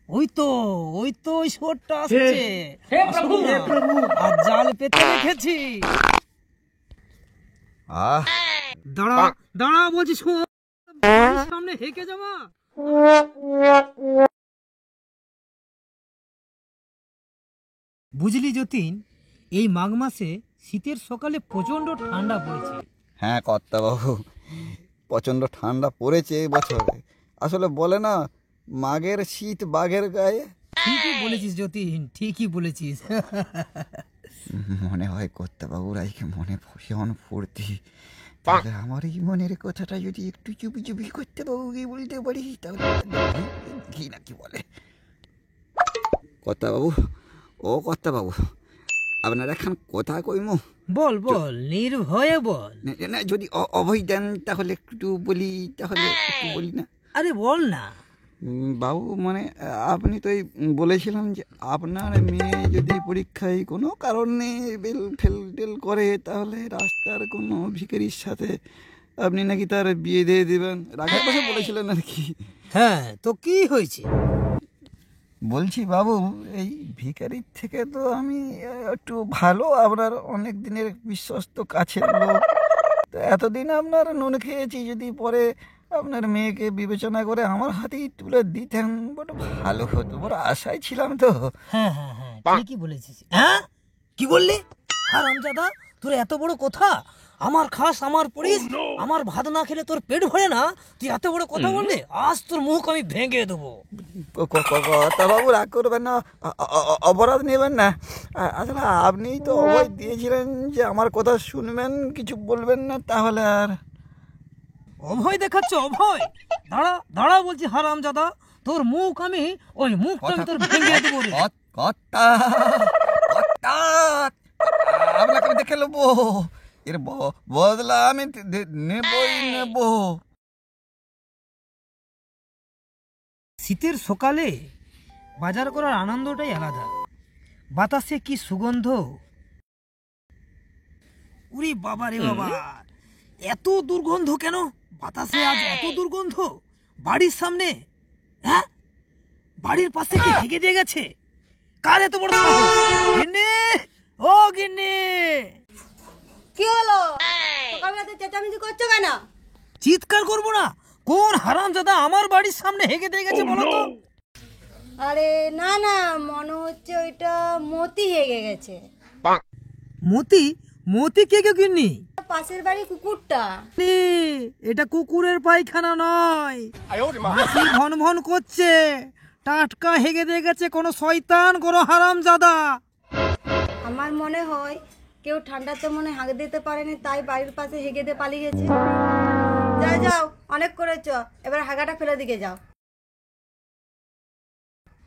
ওই তো ওই শোরটা আসছে। আর জাল পেতে রেখেছি। দাঁড়া দাঁড়া বলছি, সামনে হেঁকে যাওয়া। বুঝলি যতীন, এই মাঘ মাসে শীতের সকালে প্রচন্ড ঠান্ডা পড়েছে। হ্যাঁ কর্তাবাবু, প্রচণ্ড ঠান্ডা পড়েছে এই বছরে। আসলে বলে না, মাঘের শীত বাঘের গায়ে। ঠিকই বলেছিস যতীন, ঠিকই বলেছিস। মনে হয় কর্তাবাবুর আজকে মনে ভীষণ ফুর্তি। তাহলে আমার এই মনের কথাটা যদি একটু চুপি চুপি কর্তাবাবুকে বলতে পারি তাহলে কি না কি বলে। কর্তাবাবু, ও কর্তাবাবু, আপনার এখন কথা কইমু? বল বল, নির্ভয়ে বল। না যদি অভয় দেন তাহলে একটু বলি, তাহলে একটু বলি না। আরে বল না বাবু, মানে আপনি তো বলেছিলাম যে আপনার মেয়ে যদি পরীক্ষায় কোনো কারণে ফেল করে তাহলে রাস্তার কোনো ভিখারির সাথে আপনি নাকি তার বিয়ে দিয়ে দেবেন। রাখার কথা বলেছিলেন আর কি। হ্যাঁ, তো কি হয়েছে? বলছি বাবু, এই ভিখারির থেকে তো আমি একটু ভালো, আপনার অনেক দিনের বিশ্বস্ত কাছের লোক। তো এতদিন আপনার নুন খেয়েছি, যদি পরে আপনার মেয়েকে বিবেচনা করে আমার হাতেই তুলে দিতেন বড় ভালো হতো, বড় আশায় ছিলাম তো। হ্যাঁ হ্যাঁ হ্যাঁ, ঠিকই বলেছিস। হ্যাঁ, কি বললি? হারামজাদা, তোর এত বড় কথা! আমার খাস, আমার পড়িস, আমার ভাত না খেলে তোর পেট ভরে না, তুই এত বড় কথা বললি? আজ তোর মুখ আমি ভেঙে দেবো। তা বাবু রাগ করবেন না, অপরাধ নেবেন না। আসলে আপনিই তো অভয় দিয়েছিলেন যে আমার কথা শুনবেন, কিছু বলবেন না। তাহলে আর অভয় দেখাচ্ছ? অভয়? দাঁড়া দাঁড়া বলছি হারামজাদা, তোর মুখ আমি, ওই মুখটা আমি তোর ভেঙে দেবো রে। আপনাকে আমি দেখে নেবো, এর বদলা আমি নেবই নেব। শীতের সকালে বাজার করার আনন্দটাই আলাদা। বাতাসে কি সুগন্ধ! উরে বাবা রে বাবা, এত দুর্গন্ধ কেন বাতাসে? আজ এত দুর্গন্ধ বাড়ির সামনে? হ্যাঁ, বাড়ির পাশে কি হেগে দিয়ে গেছে? কার এত বড় সাহস? গিন্নি, ও গিন্নি! কি হলো? সকালবেলাতে চেঁচামেচি করছো কেন? চিৎকার করবো না? কোন হারামজাদা আমার বাড়ির সামনে হেগে দিয়ে গেছে বলো তো? আরে না না, মনে হচ্ছে ওইটা মতি হেগে গেছে। মতি? মতি কে কে গিন্নি? পাশের বাড়ি কুকুরটা। এটা কুকুরের পায়খানা নয়, মাছি ভন ভন করছে। টাটকা হেগে দিয়ে গেছে কোনো শয়তান, কোনো হারামজাদা। আমার মনে হয় কেউ ঠান্ডাতে মনে হাঁক দিতে পারেনি, তাই বাড়ির পাশে হেগে দিয়ে পালিয়ে গেছে। যাও যাও, অনেক করেছ, এবার হাগাটা ফেলে দিকে যাও।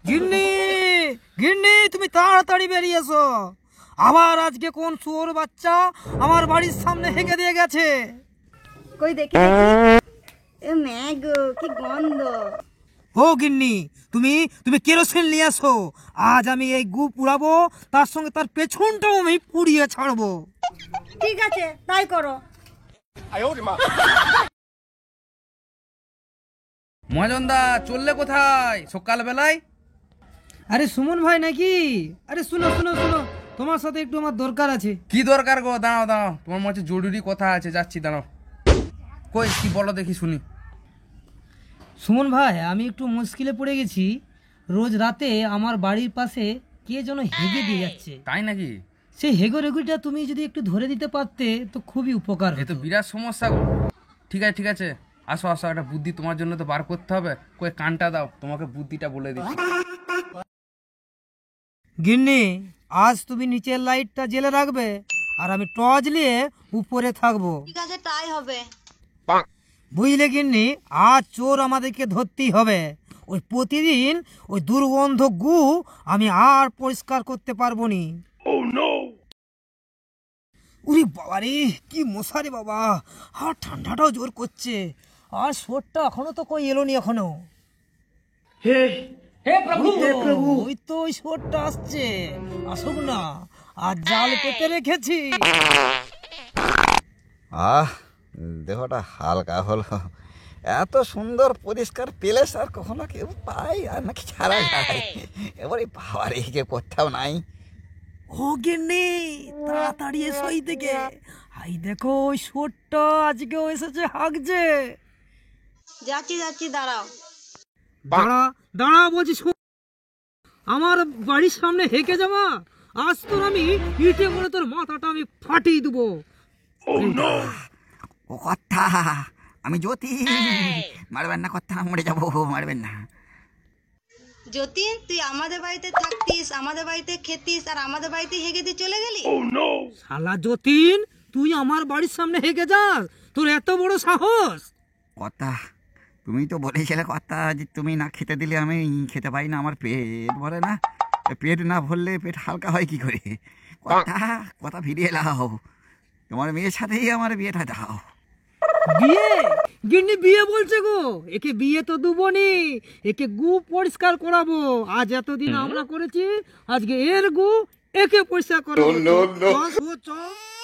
গিন্নি, গিন্নি, তুমি তাড়াতাড়ি বেরিয়ে এসো। আবার আজকে কোন শুয়োর বাচ্চা আমার বাড়ির সামনে হেগে দিয়ে গেছে। কই দেখি দেখি। এ ম্যাগো, কি গন্ধ! ও গিন্নি, তুমি তুমি কেরোসিন নিয়ে আসো। আজ আমি এই গু পুড়াবো, তার সঙ্গে তার পেছনটাও আমি পুড়িয়ে ছাড়বো। ঠিক আছে, তাই করো। মজনদা, চললে কোথায় সকাল বেলায়? আরে সুমন ভাই নাকি? আরে শুনো শুনো শুনো, তোমার সাথে একটু আমার দরকার আছে। কি দরকার গো? দাঁড়াও দাঁড়াও, তোমার মনে হচ্ছে জরুরি কথা আছে, যাচ্ছি, দাঁড়াও। কই, কি বলো দেখি শুনি। সুমন ভাই, আমি একটু মুশকিলে পড়ে গেছি। রোজ রাতে আমার বাড়ির পাশে কে যেন হেগে দিয়ে যাচ্ছে। তাই নাকি? সেই হেগোরেগুটা তুমি যদি একটু ধরে দিতে পারতে তো খুবই উপকার এ তো হতো। বিরাট সমস্যা গো। ঠিক আছে ঠিক আছে, আসো আসো, একটা বুদ্ধি তোমার জন্য তো বার করতে হবে। কই কানটা দাও, তোমাকে বুদ্ধিটা বলে দিচ্ছি। গিন্নি, আজ তুমি নিচের লাইটটা জেলে রাখবে, আর আমি টর্চ নিয়ে উপরে থাকবো। ঠিক আছে, তাই হবে। বুঝলে গিন্নি, আজ চোর আমাদেরকে ধরতেই হবে। ওই প্রতিদিন ওই দুর্গন্ধ গু আমি আর পরিষ্কার করতে পারবো নি। উরি বাবা রে, কি মশা রে বাবা! আর ঠান্ডাটাও জোর করছে। আর শোরটা এখনো তো কই এলো নি এখনো। হে প্রভু, ওই তো ওই শোরটা আসছে। আসুক না, আর জাল পেতে রেখেছি। দেহটা হালকা হলো। এত সুন্দর পরিষ্কার প্লেস আর কখনো কেউ পায় আর নাকি ছাড়া যায়? এবারে বাবারে কে কোথাও নাই। ও গিন্নি, তাড়াতাড়ি এসো এই দিকে। হাই দেখো, ওই শুয়োরটা আজকেও এসেছে হাগছে। যাচ্ছি যাচ্ছি, দাঁড়াও। দাঁড়া দাঁড়া বলছি, আমার বাড়ির সামনে হেঁকে যাওয়া, আজ তোর আমি ইটে করে তোর মাথাটা আমি ফাটিয়ে দেবো। ও কথা, আমি জ্যোতি, মারবেন না কথা, মরে যাবো, মারবেন না। যতীন, তুই আমাদের বাড়িতে থাকতিস, আমাদের বাড়িতে খেতিস, আর আমাদের বাড়িতে হেগে দিয়ে চলে গেলি? শালা যতীন, তুই আমার বাড়ির সামনে হেঁকে যাস? তোর এত বড় সাহস! কথা, তুমি তো বলেছিলে কথা যে তুমি না খেতে দিলে আমি খেতে পাই না, আমার পেট ভরে না। পেট না ভরলে পেট হালকা হয় কি করে? কথা কথা ফিরিয়ে লাও, তোমার মেয়ের সাথেই আমার বিয়েটা দাও। বিয়ে? গিন্নি বিয়ে বলছে গো? একে বিয়ে তো দুবনি, একে গু পরিষ্কার করাবো। আজ এতদিন আমরা করেছি, আজকে এর গু একে পরিষ্কার করাবো। চল, চল, চল।